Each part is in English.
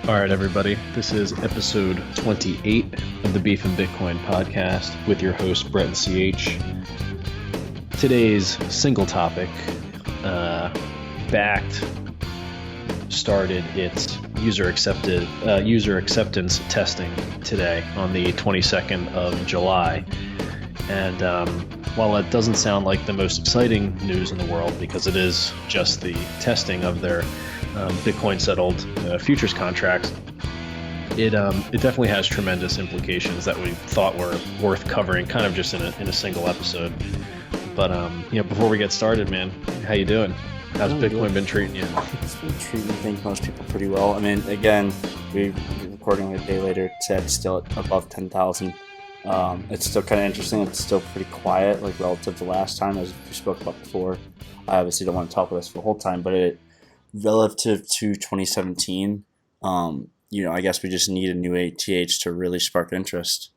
All right, everybody. This is episode 28 of the Beef and Bitcoin podcast with your host, Brett and CH. Today's single topic, BAKKT started its user acceptance testing today on the 22nd of July. And while it doesn't sound like the most exciting news in the world, because it is just the testing of their Bitcoin settled futures contracts, it definitely has tremendous implications that we thought were worth covering, kind of just in a single episode. But before we get started, man, how you doing? How's Bitcoin been treating you? It's been treating, I think, most people pretty well. I mean, again, we're recording a day later. It's still above 10,000. It's still kind of interesting. It's still pretty quiet, like relative to last time, as we spoke about before. I obviously don't want to talk about this for the whole time, but relative to 2017, I guess we just need a new ATH to really spark interest.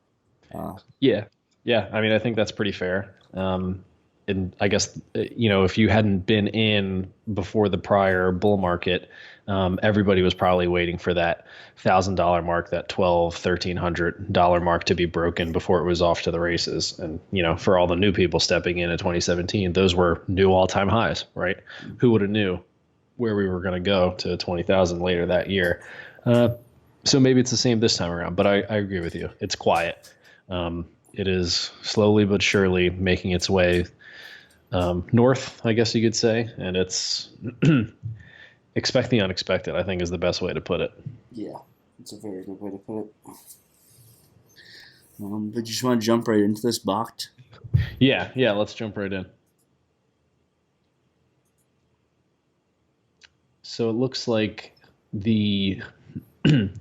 Yeah. I mean, I think that's pretty fair. And I guess, if you hadn't been in before the prior bull market, everybody was probably waiting for that $1,000 mark, that $1,200-$1,300 mark to be broken before it was off to the races. And, for all the new people stepping in 2017, those were new all-time highs, right? Who would have knew where we were going to go to 20,000 later that year? So maybe it's the same this time around, but I agree with you. It's quiet. It is slowly but surely making its way north, I guess you could say, and it's expect the unexpected, I think, is the best way to put it. Yeah, it's a very good way to put it. But you just want to jump right into this, BAKKT? Yeah, let's jump right in. So it looks like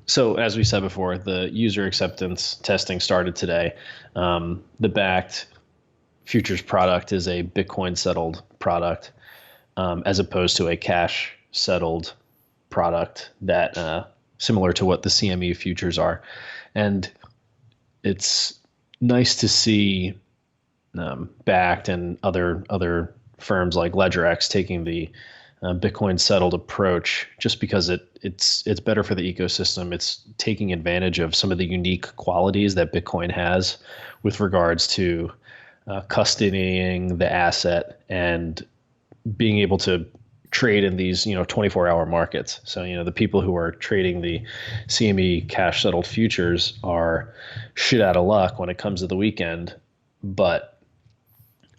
so as we said before, the user acceptance testing started today. The BAKKT futures product is a Bitcoin settled product, as opposed to a cash settled product that similar to what the CME futures are. And it's nice to see BAKKT and other firms like LedgerX taking the Bitcoin settled approach, just because it's better for the ecosystem. It's taking advantage of some of the unique qualities that Bitcoin has with regards to custodying the asset and being able to trade in these 24-hour markets. So the people who are trading the CME cash settled futures are shit out of luck when it comes to the weekend, but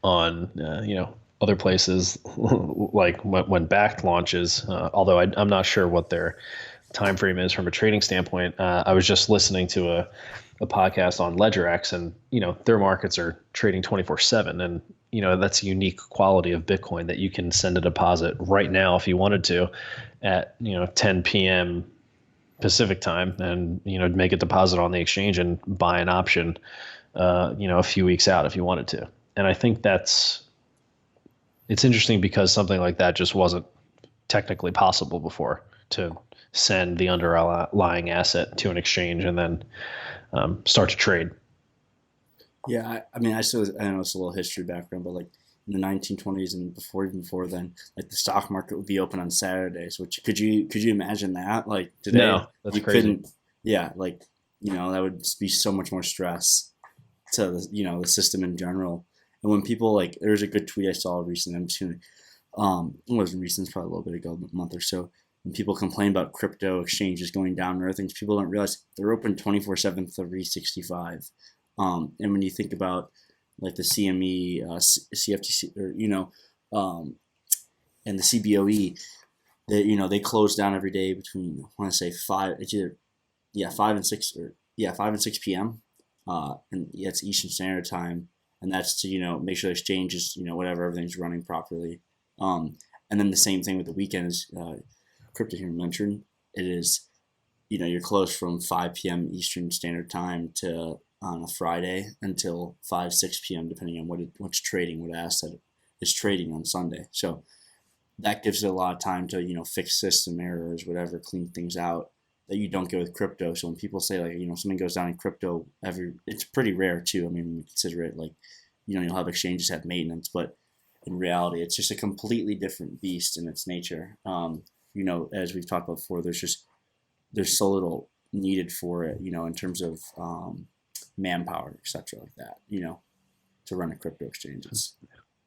on other places like when BAKKT launches, although I'm not sure what their time frame is from a trading standpoint. I was just listening to a podcast on LedgerX, and their markets are trading 24/7, and that's a unique quality of Bitcoin, that you can send a deposit right now if you wanted to at 10 p.m. Pacific time, and make a deposit on the exchange and buy an option a few weeks out if you wanted to. And I think it's interesting because something like that just wasn't technically possible before, to send the underlying asset to an exchange and then start to trade. Yeah, I mean, I know it's a little history background, but like in the 1920s and even before then, like the stock market would be open on Saturdays. Which could you imagine that? Like today, No, that's you crazy. couldn't. Yeah, like that would be so much more stress to the system in general. And when people, like, there's a good tweet I saw recently. I'm just gonna, it wasn't recent, it's probably a little bit ago, a month or so. When people complain about crypto exchanges going down and other things, people don't realize they're open 24/7, 365. And when you think about like the CME, CFTC, or and the CBOE, they close down every day between, I want to say 5 and 6, or 5 and 6 p.m. And yeah, it's Eastern Standard Time, and that's to make sure the exchange is whatever, everything's running properly. And then the same thing with the weekends. Crypto here mentioned, it is you're closed from 5 p.m. Eastern Standard Time to on a Friday until 5-6 p.m. depending on what's trading, what asset is trading on Sunday. So that gives it a lot of time to fix system errors, whatever, clean things out that you don't get with crypto. So when people say like something goes down in crypto, it's pretty rare too. I mean, when you consider it, like you'll have exchanges have maintenance, but in reality, it's just a completely different beast in its nature. As we've talked about before, there's just there's so little needed for it, in terms of manpower, etc., like that, to run a crypto exchange. It's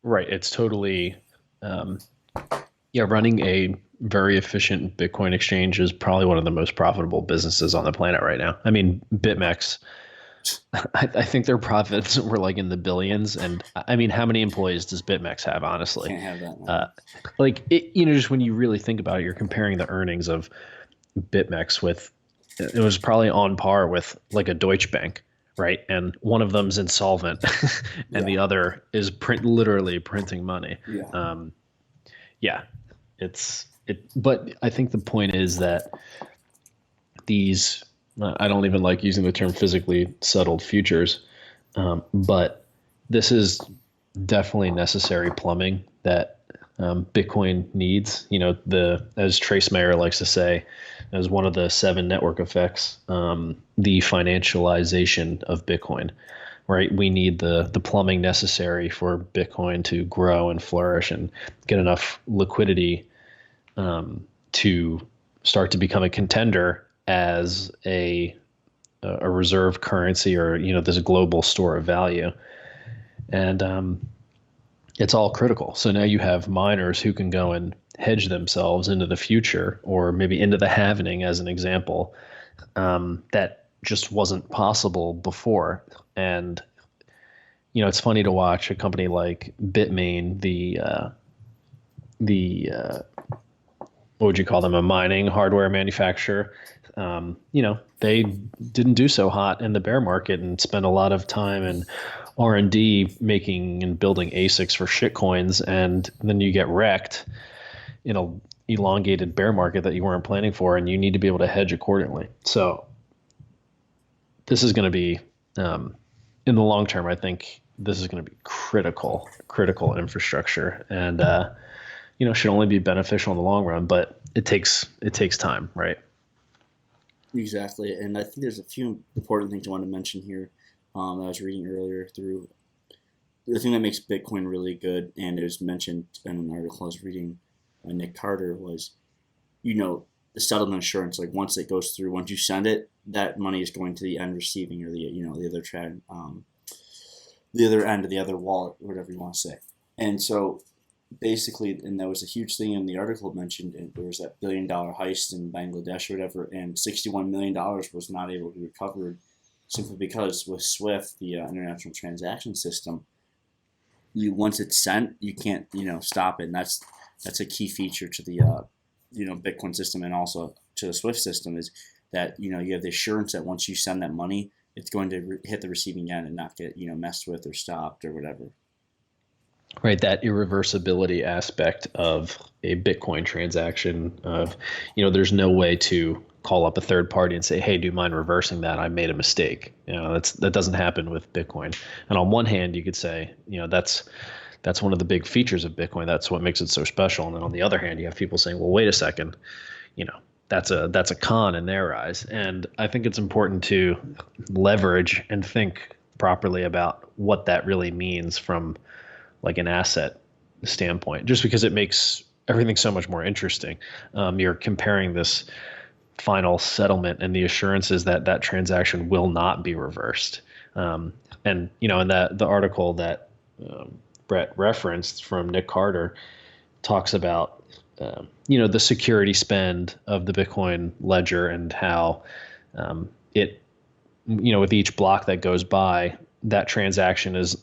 Right. It's totally, um, yeah, running a very efficient Bitcoin exchange is probably one of the most profitable businesses on the planet right now. I mean, BitMEX, I think their profits were like in the billions. And I mean, how many employees does BitMEX have, honestly? can't have that Uh, many. like, just when you really think about it, you're comparing the earnings of BitMEX with, it was probably on par with like a Deutsche Bank, right? And one of them's insolvent and Yeah, the other is literally printing money. yeah, Um, yeah, but I think the point is that these, I don't even like using the term physically settled futures, but this is definitely necessary plumbing that Bitcoin needs. As Trace Mayer likes to say, as one of the seven network effects, the financialization of Bitcoin. Right, we need the plumbing necessary for Bitcoin to grow and flourish and get enough liquidity to start to become a contender as a reserve currency, or this global store of value. And it's all critical. So now you have miners who can go and hedge themselves into the future, or maybe into the halvening, as an example, that just wasn't possible before. And it's funny to watch a company like Bitmain, the what would you call them, a mining hardware manufacturer. They didn't do so hot in the bear market and spent a lot of time and R&D making and building ASICs for shitcoins, and then you get wrecked in a elongated bear market that you weren't planning for, and you need to be able to hedge accordingly. So this is going to be, in the long term, I think this is going to be critical infrastructure, and should only be beneficial in the long run, but it takes time, right? exactly. And I think there's a few important things I want to mention here, that I was reading earlier through the thing that makes Bitcoin really good, and it was mentioned in an article I was reading by Nick Carter, was, the settlement assurance. Like once it goes through, once you send it, that money is going to the end receiving, or the other the other end of the other wallet, whatever you want to say. And so basically, and that was a huge thing in the article mentioned. And there was that $1 billion heist in Bangladesh or whatever, and $61 million was not able to be recovered simply because with SWIFT, the international transaction system, you once it's sent, you can't stop it. And that's a key feature to the Bitcoin system, and also to the SWIFT system, is that you have the assurance that once you send that money, it's going to hit the receiving end and not get messed with or stopped or whatever. Right, that irreversibility aspect of a Bitcoin transaction, of there's no way to call up a third party and say, hey, do you mind reversing that? I made a mistake. That doesn't happen with Bitcoin. And on one hand, you could say, that's one of the big features of Bitcoin. That's what makes it so special. And then on the other hand, you have people saying, well, wait a second, you know, that's a con in their eyes. And I think it's important to leverage and think properly about what that really means from like an asset standpoint, just because it makes everything so much more interesting. You're comparing this final settlement and the assurances that that transaction will not be reversed. And in that the article that Brett referenced from Nick Carter talks about the security spend of the Bitcoin ledger, and how it with each block that goes by, that transaction is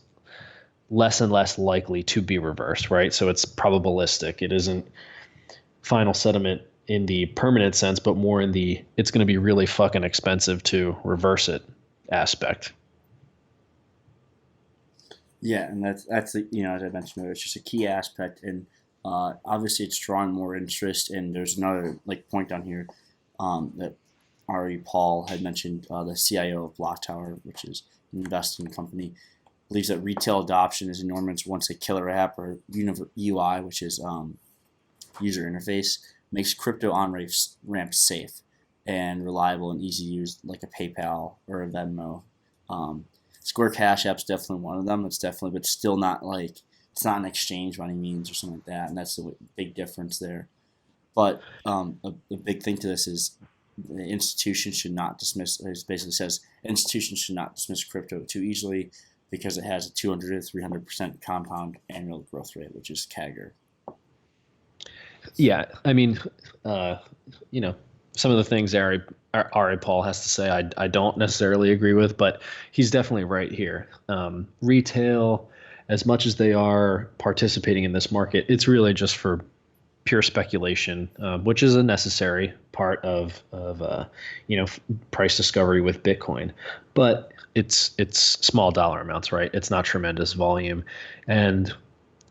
less and less likely to be reversed, right? So it's probabilistic. It isn't final settlement in the permanent sense, but more in the it's going to be really fucking expensive to reverse it aspect. Yeah, and that's as I mentioned earlier, it's just a key aspect, and obviously it's drawing more interest. And there's another point on here, that Ari Paul had mentioned, the CIO of Block Tower, which is an investing company, believes that retail adoption is enormous once a killer app, or UI, which is user interface, makes crypto on ramp safe and reliable and easy to use, like a PayPal or a Venmo. Um, Square Cash App's definitely one of them. It's definitely, but still not like, it's not an exchange by any means or something like that, and that's the big difference there. But a big thing to this is the institution should not dismiss. It basically says institutions should not dismiss crypto too easily because it has a 200 to 300% compound annual growth rate, which is CAGR. Yeah, I mean, uh, you know, some of the things Ari Paul has to say, I don't necessarily agree with, but he's definitely right here. Retail, as much as they are participating in this market, it's really just for pure speculation, which is a necessary part of price discovery with Bitcoin, but it's small dollar amounts, right? It's not tremendous volume, and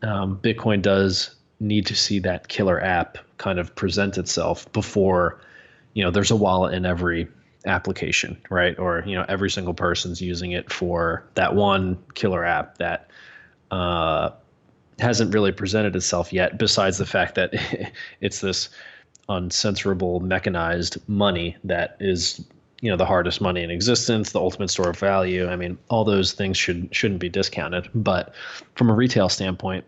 Bitcoin does need to see that killer app kind of present itself before, there's a wallet in every application, right? Or, every single person's using it for that one killer app that uh, hasn't really presented itself yet, besides the fact that it's this uncensorable mechanized money that is, the hardest money in existence, the ultimate store of value. I mean, all those things shouldn't be discounted. But from a retail standpoint,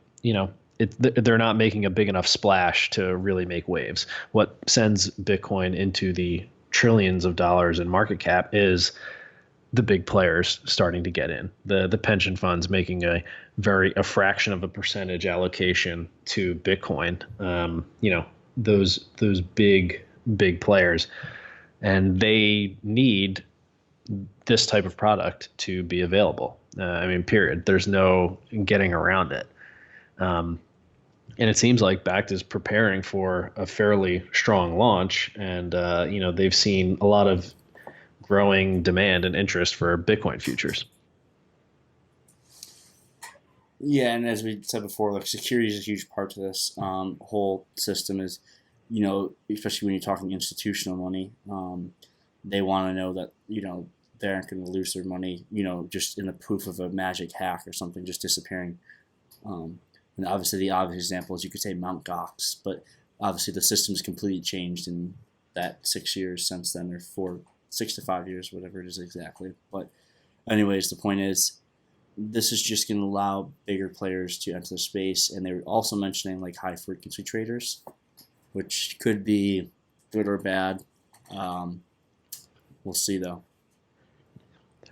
they're not making a big enough splash to really make waves. What sends Bitcoin into the trillions of dollars in market cap is the big players starting to get in. The pension funds making a fraction of a percentage allocation to Bitcoin. Those big players, and they need this type of product to be available. I mean, period. There's no getting around it. And it seems like BAKKT is preparing for a fairly strong launch, and they've seen a lot of growing demand and interest for Bitcoin futures. Yeah, and as we said before, like security is a huge part to this whole system. Is especially when you're talking institutional money, they want to know that they aren't going to lose their money, just in the proof of a magic hack or something just disappearing. Um, and obviously, the obvious example is you could say Mount Gox, but obviously the system's completely changed in that 6 years since then, or 6 to 5 years, whatever it is exactly. But anyways, the point is, this is just going to allow bigger players to enter the space, and they were also mentioning like high frequency traders, which could be good or bad. Um, we'll see though.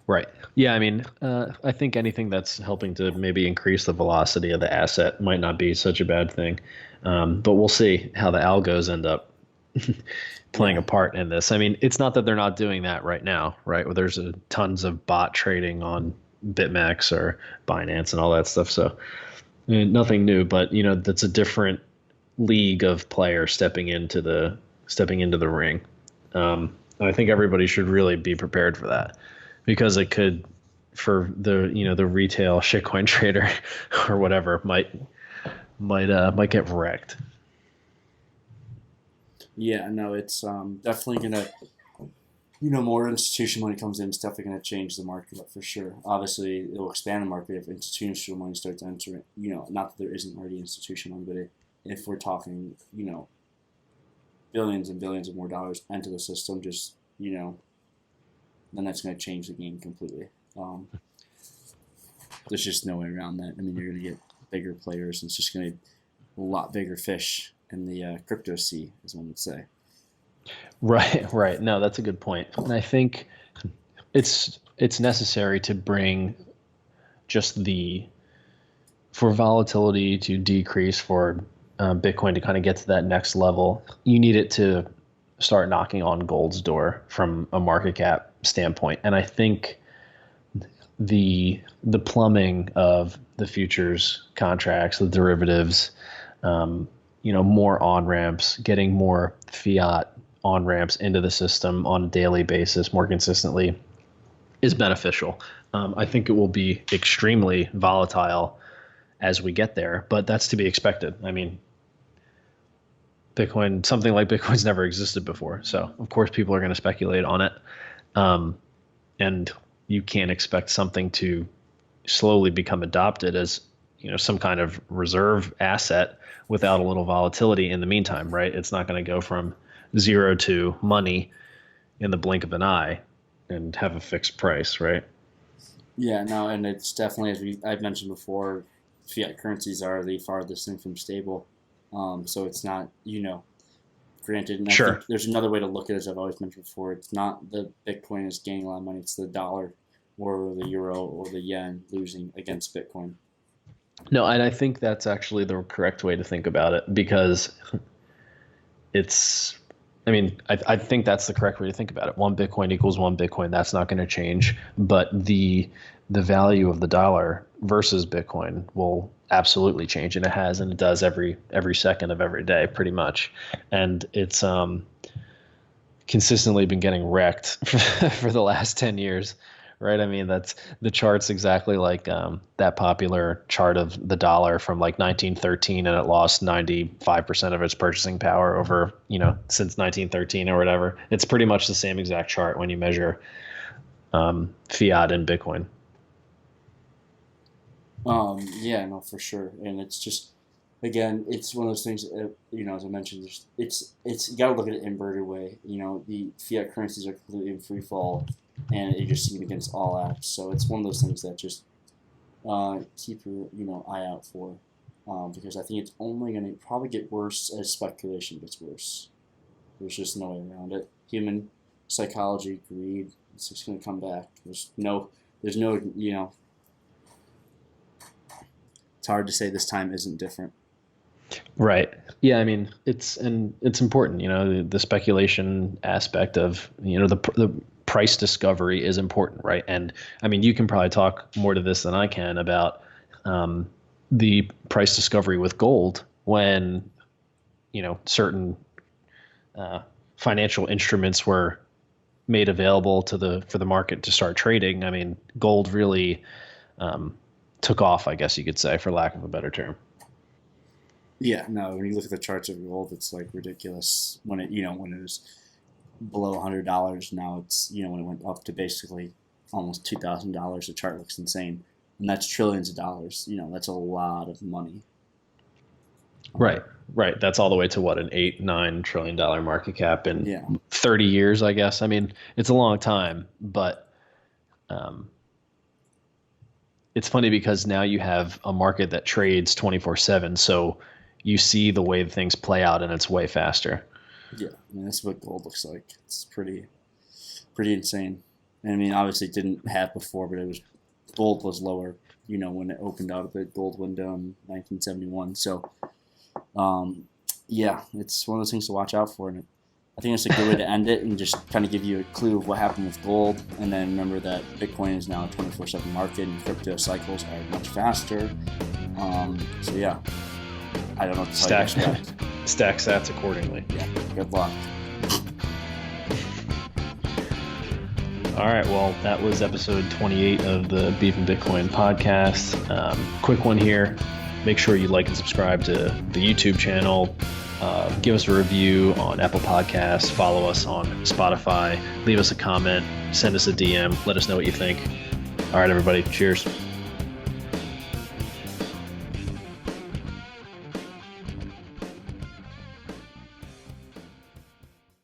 Right. Yeah. I mean, I think anything that's helping to maybe increase the velocity of the asset might not be such a bad thing. But we'll see how the algos end up playing Yeah, a part in this. I mean, it's not that they're not doing that right now, right? Where there's tons of bot trading on BitMEX or Binance and all that stuff. So nothing new, but that's a different league of players stepping into the ring. I think everybody should really be prepared for that, because it could, for the retail shitcoin trader or whatever, might get wrecked. yeah, no, it's definitely gonna more institutional money comes in, it's definitely going to change the market up for sure. Obviously, it'll expand the market if institutional money starts to enter it. Not that there isn't already institutional money, but if we're talking, billions and billions of more dollars into the system, just, then that's going to change the game completely. Um, there's just no way around that. I mean, you're going to get bigger players, and it's just going to be a lot bigger fish in the crypto sea, as one would say. Right, right. No, that's a good point. And I think it's necessary to bring just the for volatility to decrease, for Bitcoin to kind of get to that next level. You need it to start knocking on gold's door from a market cap standpoint. And I think the plumbing of the futures contracts, the derivatives, more on ramps, getting more fiat on ramps into the system on a daily basis more consistently is beneficial. I think it will be extremely volatile as we get there, but that's to be expected. I mean, something like Bitcoin's never existed before, so of course people are going to speculate on it, and you can't expect something to slowly become adopted as some kind of reserve asset without a little volatility in the meantime, right? It's not going to go from zero to money in the blink of an eye and have a fixed price, right? Yeah, no, and it's definitely, I've mentioned before, fiat currencies are the farthest thing from stable. So it's not, granted, and I Sure. think there's another way to look at it, as I've always mentioned before. It's not the Bitcoin is gaining a lot of money; it's the dollar or the euro or the yen losing against Bitcoin. No, and I think that's actually the correct way to think about it because it's, I mean, I think that's the correct way to think about it. One Bitcoin equals one Bitcoin. That's not going to change. But the value of the dollar versus Bitcoin will absolutely change, and it has, and it does every second of every day, pretty much. And it's consistently been getting wrecked for the last 10 years, right? I mean, that's the chart's exactly like that popular chart of the dollar from like 1913, and it lost 95% of its purchasing power over, since 1913 or whatever. It's pretty much the same exact chart when you measure fiat and Bitcoin. Yeah, no, for sure, and it's just again, it's one of those things. As I mentioned, it's you got to look at it inverted way. The fiat currencies are completely in free fall, and you're just seeing against all apps. So it's one of those things that just keep your eye out for, because I think it's only going to probably get worse as speculation gets worse. There's just no way around it. Human psychology, greed, it's just going to come back. There's no. It's hard to say this time isn't different. Right. Yeah. I mean, it's important. The speculation aspect of the price discovery is important, right? And I mean, you can probably talk more to this than I can about the price discovery with gold when certain financial instruments were made available for the market to start trading. I mean, gold really took off, I guess you could say, for lack of a better term. Yeah, no. When you look at the charts of gold, it's like ridiculous. When it was below $100, now it's when it went up to basically almost $2,000, the chart looks insane, and that's trillions of dollars. That's a lot of money. Right, right. That's all the way to what, an $8-9 trillion market cap in Yeah, 30 years, I guess. I mean, it's a long time, but um, it's funny because now you have a market that trades 24/7. So you see the way things play out, and it's way faster. yeah. I mean, that's what gold looks like. It's pretty insane. And I mean, obviously, it didn't have before, but gold was lower. When it opened out of the gold window in 1971. So yeah, it's one of those things to watch out for, and I think it's a good way to end it and just kind of give you a clue of what happened with gold, and then remember that Bitcoin is now a 24/7 market, and crypto cycles are much faster. So yeah, I don't know what to tell Stack, you. stack sats accordingly. Yeah, good luck. All right, well, that was episode 28 of the Beef and Bitcoin podcast. Quick one here. Make sure you like and subscribe to the YouTube channel. Give us a review on Apple Podcasts. Follow us on Spotify. Leave us a comment. Send us a DM. Let us know what you think. All right, everybody. Cheers.